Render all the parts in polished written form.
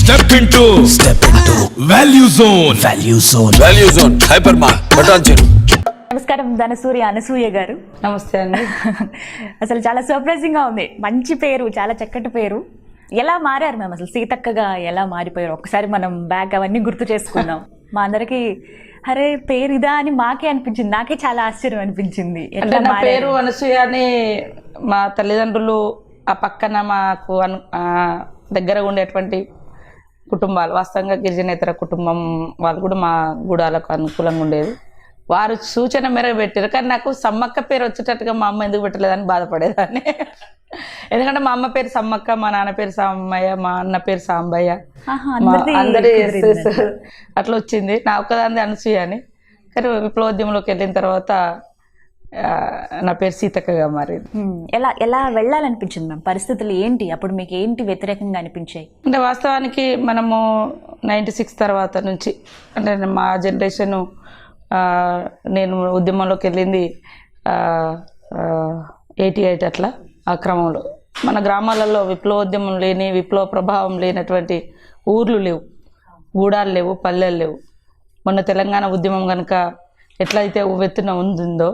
Step into Value Zone. Value Zone. Hypermart. Button. నమస్కారం ధనసూర్య అనసూయ గారు. నమస్తే అండి. అసలు చాలా సర్ప్రైజింగ్ గా ఉంది. మంచి పేరు, చాలా చక్కటి పేరు. ఎలా మారారు మేము అసలు సీతక్కగా ఎలా మారిపోయారు? ఒకసారి మనం బ్యాక్ అవన్నీ గుర్తు చేసుకుందాం. మా అందరికి అరే పేరు ఇదా అని మాకే అనిపించింది. నాకే చాలా ఆశ్చర్యం అనిపించింది. అంటే నా పేరు అనసూయ అని మా తల్లిదండ్రులు ఆ పక్కన మాకు దగ్గరగా ఉండేటువంటి కుటుంబాలు, వాస్తవంగా గిరిజనేతర కుటుంబం వాళ్ళు కూడా మా గూడాలకు అనుకూలంగా ఉండేది. వారు సూచన మేరకు పెట్టారు. కానీ నాకు సమ్మక్క పేరు వచ్చేటట్టుగా మా అమ్మ ఎందుకు పెట్టలేదని బాధపడేదాన్ని. ఎందుకంటే మా అమ్మ పేరు సమ్మక్క, మా నాన్న పేరు సామయ్య, మా అన్న పేరు సాంబయ్య, అందరి అట్లా వచ్చింది. నా ఒక్కదాన్ని అనసూయ అని. కానీ విప్లవోద్యమంలోకి వెళ్ళిన తర్వాత నా పేరు సీతక్కగా మారింది. ఎలా ఎలా వెళ్ళాలనిపించింది మ్యామ్? పరిస్థితులు ఏంటి అప్పుడు? మీకు ఏంటి వ్యతిరేకంగా అనిపించాయి? అంటే వాస్తవానికి మనము 96 తర్వాత నుంచి, అంటే మా జనరేషను, నేను ఉద్యమంలోకి వెళ్ళింది 88 అట్లా. ఆ క్రమంలో మన గ్రామాలలో విప్లవోద్యమం లేని, విప్లవ ప్రభావం లేనటువంటి ఊర్లు లేవు, గూడాలు లేవు, పల్లెలు లేవు. మొన్న తెలంగాణ ఉద్యమం కనుక ఎట్లయితే ఉవ్వెత్తున ఉందో,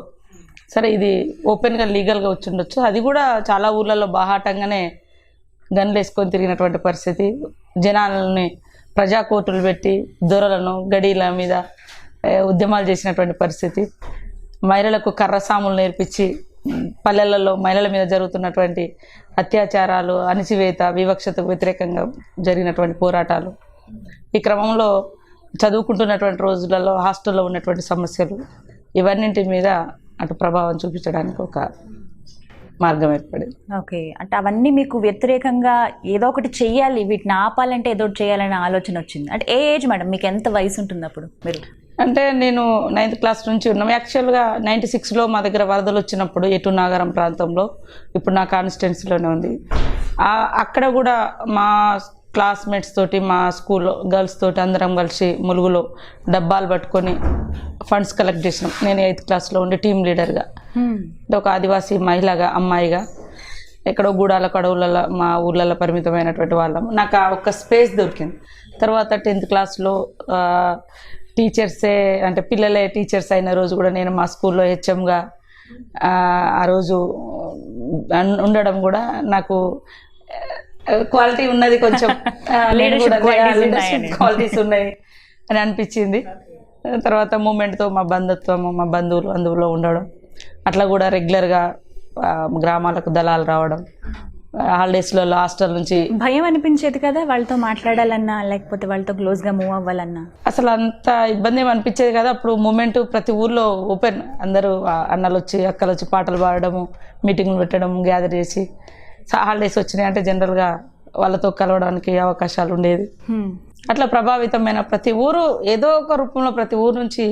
సరే ఇది ఓపెన్గా లీగల్గా వచ్చి ఉండొచ్చు, అది కూడా చాలా ఊర్లలో బాహాటంగానే గన్లు వేసుకొని తిరిగినటువంటి పరిస్థితి. జనాలని ప్రజా కోర్టులు పెట్టి దొరలను గడీల మీద ఉద్యమాలు చేసినటువంటి పరిస్థితి. మహిళలకు కర్రసాములు నేర్పించి పల్లెలలో మహిళల మీద జరుగుతున్నటువంటి అత్యాచారాలు, అణిచివేత, వివక్షతకు వ్యతిరేకంగా జరిగినటువంటి పోరాటాలు. ఈ క్రమంలో చదువుకుంటున్నటువంటి రోజులలో హాస్టల్లో ఉన్నటువంటి సమస్యలు, ఇవన్నింటి మీద అటు ప్రభావం చూపించడానికి ఒక మార్గం ఏర్పడింది. ఓకే, అంటే అవన్నీ మీకు వ్యతిరేకంగా ఏదో ఒకటి చెయ్యాలి, వీటిని ఆపాలంటే ఏదో ఒకటి చేయాలనే ఆలోచన వచ్చింది. అంటే ఏ ఏజ్ మేడం? మీకు ఎంత వయసు ఉంటుంది అప్పుడు? మీరు అంటే నేను 9th క్లాస్ నుంచి ఉన్నాం. యాక్చువల్గా 96లో మా దగ్గర వరదలు వచ్చినప్పుడు ఎటు నాగరం ప్రాంతంలో, ఇప్పుడు నా కాన్స్టిట్యున్సీలోనే ఉంది. అక్కడ కూడా మా క్లాస్మేట్స్ తోటి, మా స్కూల్లో గర్ల్స్ తోటి అందరం కలిసి ములుగులో డబ్బాలు పట్టుకొని ఫండ్స్ కలెక్ట్ చేసినాం. నేను 8th క్లాస్లో ఉండే టీమ్ లీడర్గా, అంటే ఒక ఆదివాసీ మహిళగా, అమ్మాయిగా, ఎక్కడో గూడాల కడవులలో మా ఊళ్ళలో పరిమితమైనటువంటి వాళ్ళం. నాకు ఆ ఒక్క స్పేస్ దొరికింది. తర్వాత 10th క్లాస్లో టీచర్సే, అంటే పిల్లలే టీచర్స్ అయిన రోజు కూడా నేను మా స్కూల్లో హెచ్ఎంగా ఆ రోజు ఉండడం కూడా నాకు క్వాలిటీ ఉన్నది, కొంచెం లీడర్షిప్ క్వాలిటీస్ ఉన్నాయి అని అనిపించింది. తర్వాత మూమెంట్తో మా బంధుత్వము, మా బంధువులు అందులో ఉండడం, అట్లా కూడా రెగ్యులర్గా గ్రామాలకు దళాలు రావడం, హాలిడేస్లలో హాస్టల్ నుంచి. భయం అనిపించేది కదా వాళ్ళతో మాట్లాడాలన్నా, లేకపోతే వాళ్ళతో క్లోజ్గా మూవ్ అవ్వాలన్నా? అసలు అంత ఇబ్బంది ఏమి అనిపించేది కదా అప్పుడు. మూమెంట్ ప్రతి ఊర్లో ఓపెన్, అందరూ అన్నలు వచ్చి అక్కలు వచ్చి పాటలు పాడడము, మీటింగ్లు పెట్టడం, గ్యాదర్ చేసి. హాలిడేస్ వచ్చినాయి అంటే జనరల్గా వాళ్ళతో కలవడానికి అవకాశాలు ఉండేది. అట్లా ప్రభావితమైన ప్రతి ఊరు ఏదో ఒక రూపంలో ప్రతి ఊరు నుంచి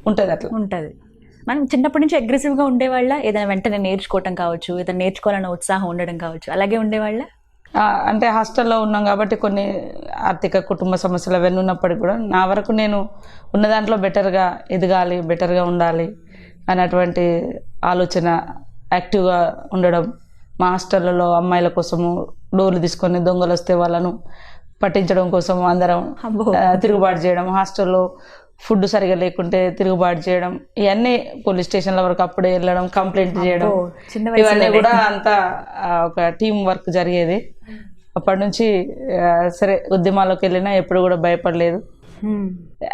ఉంటుంది, అట్లా ఉంటుంది. మనం చిన్నప్పటి నుంచి అగ్రెసివ్గా ఉండేవాళ్ళ? ఏదైనా వెంటనే నేర్చుకోవటం కావచ్చు, ఏదైనా నేర్చుకోవాలన్న ఉత్సాహం ఉండడం కావచ్చు, అలాగే ఉండేవాళ్ళ? అంటే హాస్టల్లో ఉన్నాం కాబట్టి కొన్ని ఆర్థిక కుటుంబ సమస్యలు అవన్నీ ఉన్నప్పటికీ కూడా నా వరకు నేను ఉన్న దాంట్లో బెటర్గా ఎదగాలి, బెటర్గా ఉండాలి అన్నటువంటి ఆలోచన, యాక్టివ్గా ఉండడం. మా హాస్టళ్ళలో అమ్మాయిల కోసము డోర్లు తీసుకొని దొంగలు వస్తే వాళ్ళను పట్టించడం కోసం అందరం తిరుగుబాటు చేయడం, హాస్టల్లో ఫుడ్ సరిగా లేకుంటే తిరుగుబాటు చేయడం, ఇవన్నీ పోలీస్ స్టేషన్ల వరకు అప్పుడే వెళ్ళడం, కంప్లైంట్ చేయడం, ఇవన్నీ కూడా అంతా ఒక టీం వర్క్ జరిగేది. అప్పటి నుంచి సరే ఉద్యమాల్లోకి వెళ్ళినా ఎప్పుడు కూడా భయపడలేదు.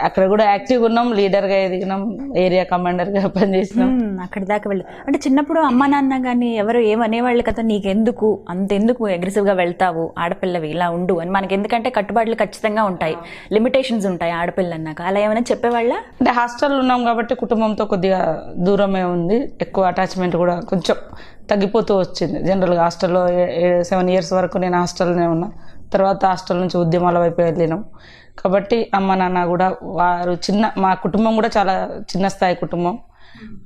అక్కడ కూడా యాక్టివ్గా ఉన్నాం, లీడర్గా ఎదిగినాం, ఏరియా కమాండర్గా పనిచేసినాం. అక్కడి దాకా వెళ్ళి అంటే చిన్నప్పుడు అమ్మ నాన్న కానీ ఎవరు ఏమనేవాళ్ళు కదా, నీకెందుకు అంతెందుకు అగ్రెసివ్గా వెళ్తావు, ఆడపిల్లవి ఇలా ఉండు అని. మనకి ఎందుకంటే కట్టుబాట్లు ఖచ్చితంగా ఉంటాయి, లిమిటేషన్స్ ఉంటాయి ఆడపిల్ల అన్నాక. అలా ఏమైనా చెప్పేవాళ్ళ? అంటే హాస్టల్లో ఉన్నాం కాబట్టి కుటుంబంతో కొద్దిగా దూరమే ఉంది, ఎక్కువ అటాచ్మెంట్ కూడా కొంచెం తగ్గిపోతూ వచ్చింది. జనరల్గా హాస్టల్లో 7 years వరకు నేను హాస్టల్లోనే ఉన్నా. తర్వాత హాస్టల్ నుంచి ఉద్యమాల వైపు వెళ్ళినాం కాబట్టి అమ్మ నాన్న కూడా వారు మా కుటుంబం కూడా చాలా చిన్న స్థాయి కుటుంబం.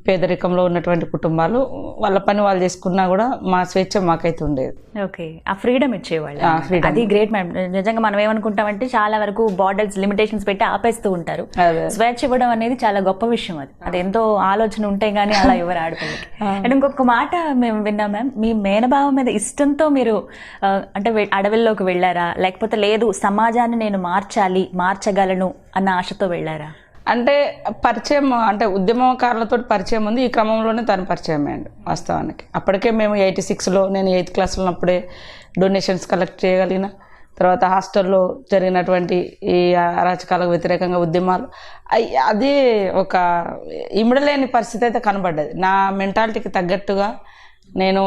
పేదరికంలో ఉన్నటువంటి కుటుంబాలు వాళ్ళ పని వాళ్ళు చేసుకున్నా కూడా మా స్వేచ్ఛ మాకైతే ఉండేది. ఓకే, ఆ ఫ్రీడమ్ ఇచ్చేవాళ్ళు. freedom. అది గ్రేట్ మ్యామ్. నిజంగా మనం ఏమనుకుంటామంటే చాలా వరకు బార్డర్స్ లిమిటేషన్స్ పెట్టి ఆపేస్తూ ఉంటారు. అదే. స్వేచ్ఛ ఇవ్వడం అనేది చాలా గొప్ప విషయం. అది ఎంతో ఆలోచన ఉంటే గానీ అలా ఎవరు ఆడపిల్లకి. అండ్ ఇంకొక మాట మేము విన్నాం మ్యామ్, మీ మేనభావం మీద ఇష్టంతో మీరు అంటే అడవుల్లోకి వెళ్ళారా, లేకపోతే లేదు సమాజాన్ని నేను మార్చగలను అన్న ఆశతో వెళ్ళారా? అంటే పరిచయం, అంటే ఉద్యమకారులతో పరిచయం ఉంది. ఈ క్రమంలోనే తను పరిచయం అయ్యండి వాస్తవానికి. అప్పటికే మేము 86లో నేను 8th క్లాస్లో ఉన్నప్పుడే డొనేషన్స్ కలెక్ట్ చేయగలిగిన. తర్వాత హాస్టల్లో జరిగినటువంటి ఈ అరాచకాలకు వ్యతిరేకంగా ఉద్యమాలు, అది ఒక ఇమిడలేని పరిస్థితి అయితే కనబడ్డది. నా మెంటాలిటీకి తగ్గట్టుగా నేను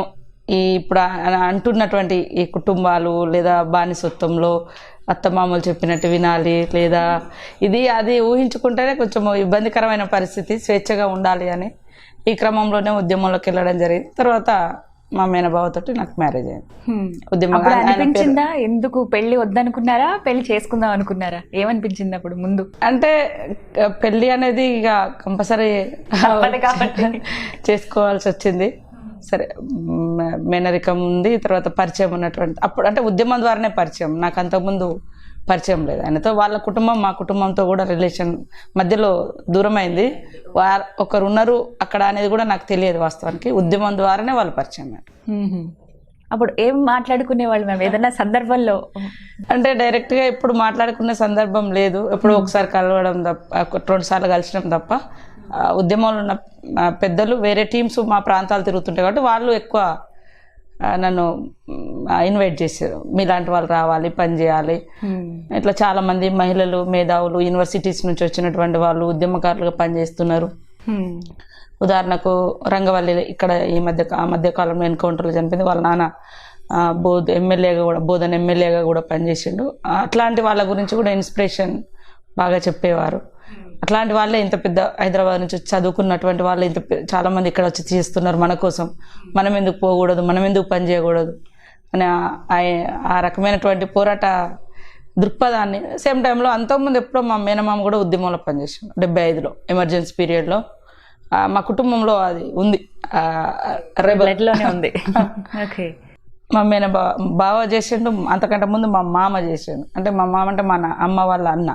ఇప్పుడు అంటున్నటువంటి ఈ కుటుంబాలు లేదా బానిసత్వంలో అత్తమామలు చెప్పినట్టు వినాలి లేదా ఇది అది ఊహించుకుంటేనే కొంచెం ఇబ్బందికరమైన పరిస్థితి. స్వేచ్ఛగా ఉండాలి అని ఈ క్రమంలోనే ఉద్యమంలోకి వెళ్ళడం జరిగింది. తర్వాత మా మేనబావతోటి నాకు మ్యారేజ్ అయింది. అప్పుడు అనిపించిందా ఎందుకు పెళ్లి వద్దనుకున్నారా, పెళ్లి చేసుకుందాం అనుకున్నారా? ఏమనిపించింది అప్పుడు ముందు? అంటే పెళ్ళి అనేది ఇక కంపల్సరీ చేసుకోవాల్సి వచ్చింది. సరే, మేనరికం ఉంది, తర్వాత పరిచయం ఉన్నటువంటి అప్పుడు అంటే ఉద్యమం ద్వారానే పరిచయం. నాకు అంతకుముందు పరిచయం లేదు ఆయనతో. వాళ్ళ కుటుంబం మా కుటుంబంతో కూడా రిలేషన్ మధ్యలో దూరమైంది. ఒకరు ఉన్నారు అక్కడ అనేది కూడా నాకు తెలియదు వాస్తవానికి. ఉద్యమం ద్వారానే వాళ్ళు పరిచయం. అప్పుడు ఏం మాట్లాడుకునేవాళ్ళు మేము ఏదైనా సందర్భంలో? అంటే డైరెక్ట్గా ఎప్పుడు మాట్లాడుకునే సందర్భం లేదు. ఎప్పుడు ఒకసారి కలవడం తప్ప, 2 సార్లు కలిసినాం తప్ప. ఉద్యమంలో ఉన్న పెద్దలు వేరే టీమ్స్ మా ప్రాంతాలు తిరుగుతుంటాయి కాబట్టి వాళ్ళు ఎక్కువ నన్ను ఇన్వైట్ చేశారు. మీలాంటి వాళ్ళు రావాలి, పని చేయాలి. ఇట్లా చాలా మంది మహిళలు, మేధావులు, యూనివర్సిటీస్ నుంచి వచ్చినటువంటి వాళ్ళు ఉద్యమకారులుగా పనిచేస్తున్నారు. ఉదాహరణకు రంగవల్లి ఇక్కడ ఆ మధ్య కాలంలో ఎన్కౌంటర్లు చనిపోయింది. వాళ్ళ నాన్న బోధన ఎమ్మెల్యేగా కూడా పనిచేసిండు. అట్లాంటి వాళ్ళ గురించి కూడా ఇన్స్పిరేషన్ బాగా చెప్పేవారు. అట్లాంటి వాళ్ళే ఇంత పెద్ద హైదరాబాద్ నుంచి చదువుకున్నటువంటి వాళ్ళు చాలా మంది ఇక్కడ వచ్చి చేస్తున్నారు మన కోసం. మనం ఎందుకు పోకూడదు, మనం ఎందుకు పని చేయకూడదు అని ఆ రకమైనటువంటి పోరాట దృక్పథాన్ని సేమ్ టైంలో అంతకుముందు ఎప్పుడో మా మేనమామ కూడా ఉద్యమంలో పనిచేసాడు 75లో ఎమర్జెన్సీ పీరియడ్లో. మా కుటుంబంలో అది ఉంది, రెబల్లోనే ఉంది. మా బావ చేసిండు, అంతకంటే ముందు మా మామ చేసిండు. అంటే మా మామ అంటే మా అమ్మ వాళ్ళ అన్న,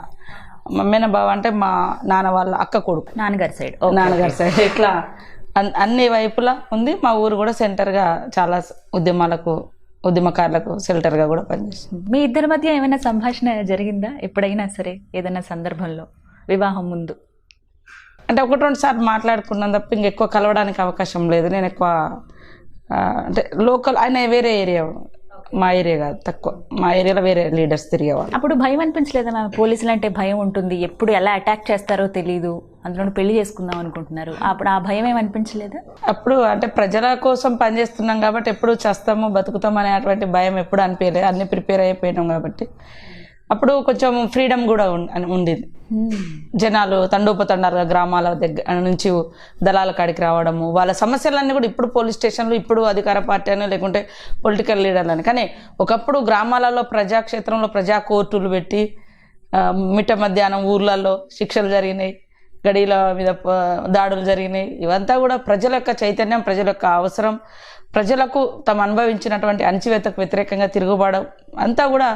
మా మేనబావ అంటే మా నాన్న వాళ్ళ అక్క కొడుకు, నాన్నగారి సైడ్. ఇట్లా అన్ని వైపులా ఉంది. మా ఊరు కూడా సెంటర్గా చాలా ఉద్యమకారులకు షెల్టర్గా కూడా పనిచేస్తుంది. మీ ఇద్దరి మధ్య ఏమైనా సంభాషణ జరిగిందా ఎప్పుడైనా సరే, ఏదైనా సందర్భంలో వివాహం ముందు? అంటే 1-2 సార్లు మాట్లాడుకున్నాం తప్ప ఇంకెక్కువ కలవడానికి అవకాశం లేదు. నేను ఎక్కువ అంటే లోకల్, ఆయన వేరే ఏరియా, మా ఏరియా కాదు, తక్కువ. మా ఏరియాలో వేరే లీడర్స్ తిరిగేవాళ్ళు. అప్పుడు భయం అనిపించలేదా మ్యామ్? పోలీసులు అంటే భయం ఉంటుంది, ఎప్పుడు ఎలా అటాక్ చేస్తారో తెలియదు, అందులో పెళ్లి చేసుకుందాం అనుకుంటున్నారు. అప్పుడు ఆ భయం ఏమనిపించలేదా? అప్పుడు అంటే ప్రజల కోసం పనిచేస్తున్నాం కాబట్టి ఎప్పుడు చేస్తాము బతుకుతాం అనేటువంటి భయం ఎప్పుడు అనిపించలేదు. అన్ని ప్రిపేర్ అయిపోయినాం కాబట్టి అప్పుడు కొంచెం ఫ్రీడమ్ కూడా ఉండేది. జనాలు తండోపతండాలుగా గ్రామాల దగ్గర నుంచి దళాల కాడికి రావడము, వాళ్ళ సమస్యలన్నీ కూడా ఇప్పుడు పోలీస్ స్టేషన్లు, ఇప్పుడు అధికార పార్టీ అని లేకుంటే పొలిటికల్ లీడర్లని. కానీ ఒకప్పుడు గ్రామాలలో ప్రజాక్షేత్రంలో ప్రజా కోర్టులు పెట్టి మిట్ట మధ్యాహ్నం ఊర్లలో శిక్షలు జరిగినాయి, గడీల మీద దాడులు జరిగినాయి. ఇవంతా కూడా ప్రజల యొక్క చైతన్యం, ప్రజల యొక్క అవసరం, ప్రజలకు తమ అనుభవించినటువంటి అణచివేతకు వ్యతిరేకంగా తిరుగుబాటు అంతా కూడా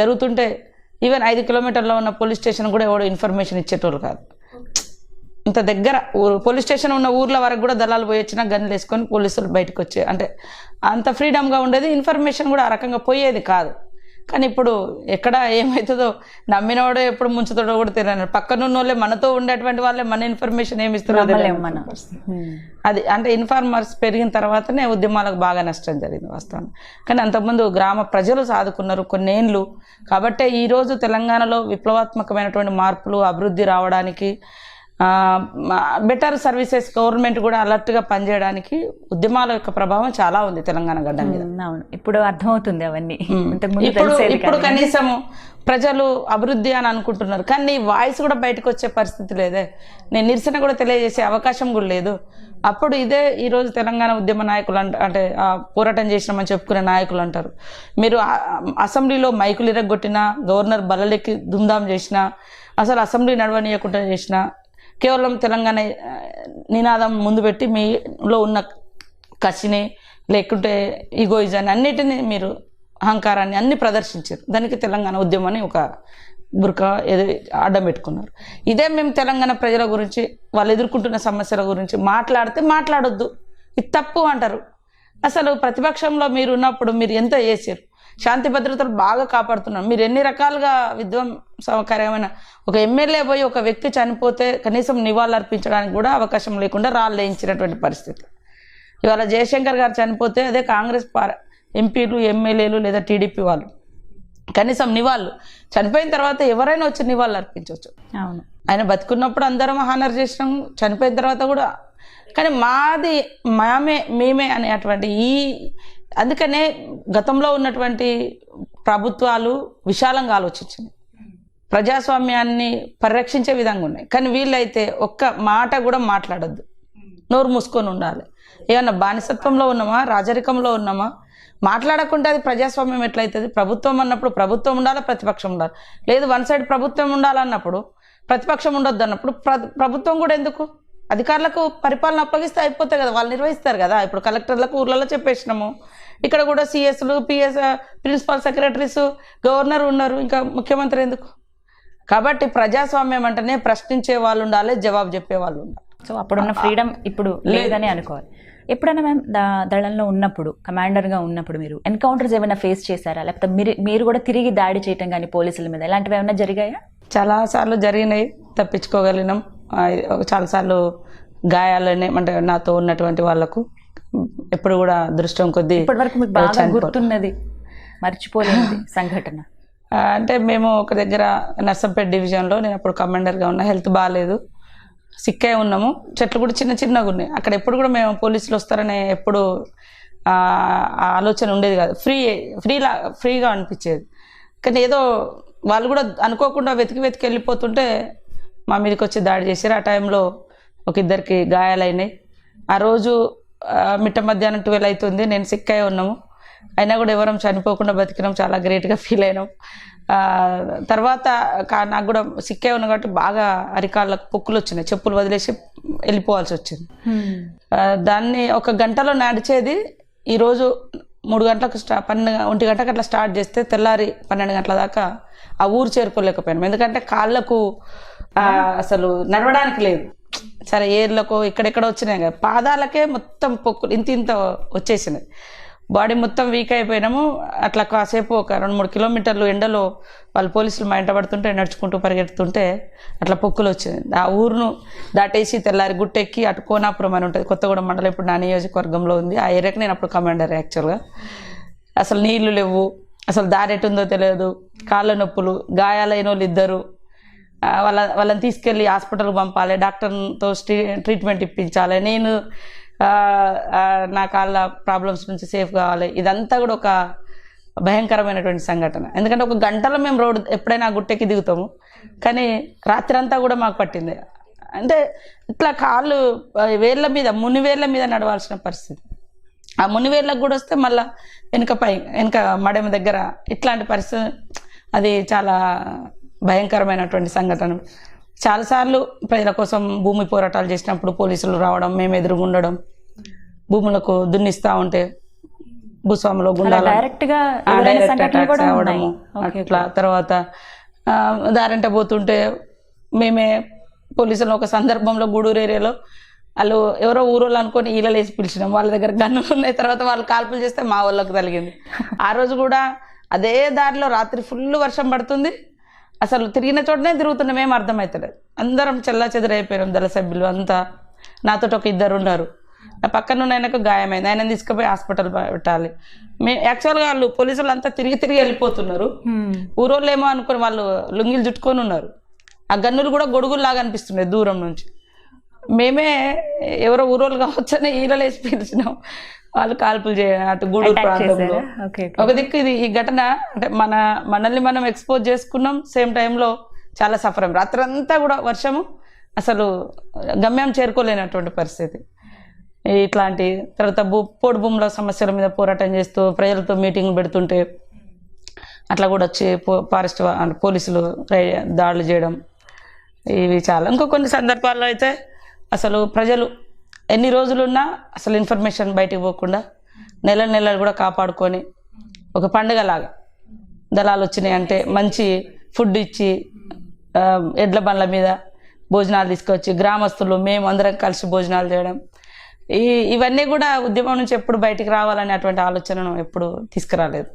జరుగుతుంటే ఈవెన్ 5 కిలోమీటర్లో ఉన్న పోలీస్ స్టేషన్ కూడా ఎవడో ఇన్ఫర్మేషన్ ఇచ్చేటోళ్ళు కాదు. ఇంత దగ్గర పోలీస్ స్టేషన్ ఉన్న ఊర్ల వరకు కూడా దళాలు పోయి వచ్చినా గన్నులు వేసుకొని పోలీసులు బయటకు వచ్చే, అంటే అంత ఫ్రీడమ్గా ఉండేది. ఇన్ఫర్మేషన్ కూడా ఆ రకంగా పోయేది కాదు. కానీ ఇప్పుడు ఎక్కడ ఏమవుతుందో నమ్మినవాడో ఎప్పుడు ముంచుతాడో కూడా తెలియదు. పక్కనున్న వాళ్ళే, మనతో ఉండేటువంటి వాళ్ళే మన ఇన్ఫర్మేషన్ ఏమి ఇస్తారో అది. అంటే ఇన్ఫార్మర్స్ పెరిగిన తర్వాతనే ఉద్యమాలకు బాగా నష్టం జరిగింది వాస్తవం. కానీ అంతకుముందు గ్రామ ప్రజలు సాదుకున్నారు కొన్నేళ్ళు. కాబట్టే ఈరోజు తెలంగాణలో విప్లవాత్మకమైనటువంటి మార్పులు, అభివృద్ధి రావడానికి, బెటర్ సర్వీసెస్, గవర్నమెంట్ కూడా అలర్ట్గా పనిచేయడానికి ఉద్యమాల యొక్క ప్రభావం చాలా ఉంది తెలంగాణ గడ్డ మీద. అవును, ఇప్పుడు అర్థమవుతుంది అవన్నీ. ఇప్పుడు కనీసం ప్రజలు అభివృద్ధి అని అనుకుంటున్నారు, కానీ వాయిస్ కూడా బయటకు వచ్చే పరిస్థితి లేదే. నేను నిరసన కూడా తెలియజేసే అవకాశం కూడా లేదు. అప్పుడు ఇదే ఈరోజు తెలంగాణ ఉద్యమ నాయకులు అంటే పోరాటం చేసినామని చెప్పుకునే నాయకులు అంటారు, మీరు అసెంబ్లీలో మైకులు ఇరగొట్టినా, గవర్నర్ బల్లలెక్కి దుమ్దాం చేసినా, అసలు అసెంబ్లీ నడవనీయకుండా చేసినా, కేవలం తెలంగాణ నినాదం ముందు పెట్టి మీలో ఉన్న కసిని లేకుంటే ఈగోయిజాన్ని అన్నిటినీ మీరు అహంకారాన్ని అన్ని ప్రదర్శించారు. దానికి తెలంగాణ ఉద్యమం అని ఒక బురక అడ్డం పెట్టుకున్నారు. ఇదే మేము తెలంగాణ ప్రజల గురించి వాళ్ళు ఎదుర్కొంటున్న సమస్యల గురించి మాట్లాడితే మాట్లాడొద్దు, ఇది తప్పు అంటారు. అసలు ప్రతిపక్షంలో మీరు ఉన్నప్పుడు మీరు ఎంత చేశారు? శాంతి భద్రతలు బాగా కాపాడుతున్నారు. మీరు ఎన్ని రకాలుగా విధ్వంసకరమైన ఒక ఎమ్మెల్యే పోయి ఒక వ్యక్తి చనిపోతే కనీసం నివాళులు అర్పించడానికి కూడా అవకాశం లేకుండా రాళ్ళు వేయించినటువంటి పరిస్థితి. ఇవాళ జయశంకర్ గారు చనిపోతే అదే కాంగ్రెస్ ఎంపీలు ఎమ్మెల్యేలు లేదా టీడీపీ వాళ్ళు కనీసం నివాళులు, చనిపోయిన తర్వాత ఎవరైనా వచ్చి నివాళులు అర్పించవచ్చు. అవును, ఆయన బతుకున్నప్పుడు అందరం హానర్ చేసినాము, చనిపోయిన తర్వాత కూడా. కానీ మాది మేమే అనేటువంటి అందుకనే గతంలో ఉన్నటువంటి ప్రభుత్వాలు విశాలంగా ఆలోచించినాయి, ప్రజాస్వామ్యాన్ని పరిరక్షించే విధంగా ఉన్నాయి. కానీ వీళ్ళైతే ఒక్క మాట కూడా మాట్లాడొద్దు, నోరు మూసుకొని ఉండాలి. ఏమన్నా బానిసత్వంలో ఉన్నామా, రాజరికంలో ఉన్నామా? మాట్లాడకుండా అది ప్రజాస్వామ్యం ఎట్లయితుంది? ప్రభుత్వం అన్నప్పుడు ప్రభుత్వం ఉండాలి, ప్రతిపక్షం ఉండాలి. లేదు వన్ సైడ్ ప్రభుత్వం ఉండాలన్నప్పుడు ప్రతిపక్షం ఉండొద్దు అన్నప్పుడు ప్రభుత్వం కూడా ఎందుకు? అధికారులకు పరిపాలన అప్పగిస్తే అయిపోతాయి కదా, వాళ్ళు నిర్వహిస్తారు కదా. ఇప్పుడు కలెక్టర్లకు ఊర్లలో చెప్పేసినాము, ఇక్కడ కూడా సిఎస్లు పిఎస్ ప్రిన్సిపల్ సెక్రటరీస్ గవర్నర్ ఉన్నారు, ఇంకా ముఖ్యమంత్రి ఎందుకు? కాబట్టి ప్రజాస్వామ్యం అంటేనే ప్రశ్నించే వాళ్ళు ఉండాలి, జవాబు చెప్పే వాళ్ళు ఉండాలి. సో అప్పుడున్న ఫ్రీడమ్ ఇప్పుడు లేదని అనుకోవాలి. ఎప్పుడైనా మ్యామ్ దళంలో ఉన్నప్పుడు, కమాండర్గా ఉన్నప్పుడు మీరు ఎన్కౌంటర్స్ ఏమైనా ఫేస్ చేశారా? లేకపోతే మీరు కూడా తిరిగి దాడి చేయటం కానీ పోలీసుల మీద ఇలాంటివి ఏమైనా జరిగాయా? చాలాసార్లు జరిగినాయి, తప్పించుకోగలిగినాం. చాలాసార్లు గాయాలనే అంటే నాతో ఉన్నటువంటి వాళ్ళకు ఎప్పుడు కూడా దృష్టం కొద్దీ. ఇప్పటివరకు మీకు బాగా గుర్తున్నది, మర్చిపోలేనిది సంఘటన అంటే మేము ఒక దగ్గర నర్సంపేట డివిజన్లో, నేను అప్పుడు కమాండర్గా ఉన్నా, హెల్త్ బాగాలేదు, సిక్కే ఉన్నాము, చెట్లు కూడా చిన్నగా ఉన్నాయి. అక్కడ ఎప్పుడు కూడా మేము పోలీసులు వస్తారనే ఎప్పుడు ఆలోచన ఉండేది కాదు, ఫ్రీగా అనిపించేది. కానీ ఏదో వాళ్ళు కూడా అనుకోకుండా వెతికి వెళ్ళిపోతుంటే మా మీదకి వచ్చి దాడి చేశారు. ఆ టైంలో ఒక ఇద్దరికి గాయాలైనాయి. ఆ రోజు మిట్ట మధ్యాహ్నం 12 అవుతుంది, నేను సిక్ అయి ఉన్నాము. అయినా కూడా ఎవరం చనిపోకుండా బతికినాం, చాలా గ్రేట్గా ఫీల్ అయినాం. తర్వాత నాకు కూడా సిక్ అయి ఉన్నాం కాబట్టి బాగా అరికాళ్ళకు పొక్కులు వచ్చినాయి, చెప్పులు వదిలేసి వెళ్ళిపోవాల్సి వచ్చింది. దాన్ని ఒక గంటలో నడిచేది ఈరోజు 3 గంటలకు 1 గంటకు అట్లా స్టార్ట్ చేస్తే తెల్లారి 12 గంటల దాకా ఆ ఊరు చేరుకోలేకపోయినాం. ఎందుకంటే కాళ్ళకు అసలు నడవడానికి లేదు. సరే ఏర్లకు ఇక్కడెక్కడ వచ్చినాయి కదా, పాదాలకే మొత్తం పొక్కులు ఇంత వచ్చేసినాయి, బాడీ మొత్తం వీక్ అయిపోయినాము. అట్లా కాసేపు ఒక 2-3 కిలోమీటర్లు ఎండలో వాళ్ళు పోలీసులు మా ఇంట పడుతుంటే నడుచుకుంటూ పరిగెడుతుంటే అట్లా పొక్కులు వచ్చింది. ఆ ఊరును దాటేసి తెల్లారి గుట్టెక్కి అటు కోనాపురం అని ఉంటుంది, కొత్తగూడెం మండలం, ఇప్పుడు నా నియోజకవర్గంలో ఉంది. ఆ ఏరియాకి నేను అప్పుడు కమాండర్. యాక్చువల్గా అసలు నీళ్లు లేవు, అసలు దారి ఎటుందో తెలియదు, కాళ్ళ నొప్పులు, గాయాలైన వాళ్ళు ఇద్దరు. వాళ్ళని తీసుకెళ్ళి హాస్పిటల్కి పంపాలి, డాక్టర్తో ట్రీట్మెంట్ ఇప్పించాలి. నేను నా కాళ్ళ ప్రాబ్లమ్స్ నుంచి సేఫ్ కావాలి. ఇదంతా కూడా ఒక భయంకరమైనటువంటి సంఘటన. ఎందుకంటే ఒక గంటలో మేము రోడ్డు ఎప్పుడైనా గుట్టెక్కి దిగుతాము, కానీ రాత్రి అంతా కూడా మాకు పట్టింది. అంటే ఇట్లా కాళ్ళు వేళ్ళ మీద, మునివేళ్ళ మీద నడవాల్సిన పరిస్థితి. ఆ మునివేళ్ళకు కూడా వస్తే మళ్ళీ వెనుక మడమ దగ్గర ఇట్లాంటి పరిస్థితి. అది చాలా భయంకరమైనటువంటి సంఘటన. చాలాసార్లు ప్రజల కోసం భూమి పోరాటాలు చేసినప్పుడు పోలీసులు రావడం, మేము ఎదురుగా ఉండడం, భూములకు దున్నిస్తూ ఉంటే భూస్వాములో గుండాలు అటాక్స్ అవ్వడము అట్లా. తర్వాత దారంట పోతుంటే మేమే పోలీసులు ఒక సందర్భంలో గూడూరు ఏరియాలో వాళ్ళు ఎవరో ఊరోళ్ళు అనుకొని ఈలలు వేసి పిలిచినాం, వాళ్ళ దగ్గర గన్నులు ఉన్నాయి. తర్వాత వాళ్ళు కాల్పులు చేస్తే మా వాళ్ళకి తగిలింది. ఆ రోజు కూడా అదే దారిలో రాత్రి ఫుల్ వర్షం పడుతుంది, అసలు తిరిగిన చోటనే తిరుగుతున్నాం, ఏం అర్థమవుతలేదు. అందరం చెల్లా చెదరైపోయినాం, దళ సభ్యులు అంతా. నాతో ఒక 2 ఉన్నారు, నా పక్కన ఉన్న ఆయనకు గాయమైంది, ఆయన తీసుకుపోయి హాస్పిటల్ పెట్టాలి. యాక్చువల్గా వాళ్ళు పోలీసులు అంతా తిరిగి వెళ్ళిపోతున్నారు. ఊరోళ్ళు ఏమో అనుకుని వాళ్ళు లుంగిలు చుట్టుకొని ఉన్నారు. ఆ గన్నులు కూడా గొడుగుల్లాగా అనిపిస్తున్నాయి దూరం నుంచి. మేమే ఎవరో ఊరోళ్ళు కావచ్చని ఈలలు వేసి పిలిచినాం, వాళ్ళు కాల్పులు చేయడం. అటు గూడూరు ప్రాంతంలో ఒక దిక్కు ఇది ఈ ఘటన. అంటే మనల్ని మనం ఎక్స్పోజ్ చేసుకున్నాం, సేమ్ టైంలో చాలా సఫర్ అయ్యాం. రాత్రంతా కూడా వర్షము, అసలు గమ్యం చేరుకోలేనటువంటి పరిస్థితి. ఇట్లాంటి తర్వాత పోడు భూముల సమస్యల మీద పోరాటం చేస్తూ ప్రజలతో మీటింగ్లు పెడుతుంటే అట్లా కూడా వచ్చి ఫారెస్ట్ పోలీసులు దాడులు చేయడం, ఇవి చాలా. ఇంకో కొన్ని సందర్భాల్లో అయితే అసలు ప్రజలు ఎన్ని రోజులున్నా అసలు ఇన్ఫర్మేషన్ బయటికి పోకుండా నెలలు కూడా కాపాడుకొని ఒక పండుగలాగా దళాలు వచ్చినాయి అంటే మంచి ఫుడ్ ఇచ్చి ఎడ్ల బండ్ల మీద భోజనాలు తీసుకొచ్చి గ్రామస్తులు మేము అందరం కలిసి భోజనాలు చేయడం, ఇవన్నీ కూడా ఉద్యమం నుంచి ఎప్పుడు బయటికి రావాలనే అటువంటి ఆలోచనను ఎప్పుడు తీసుకురాలేదు.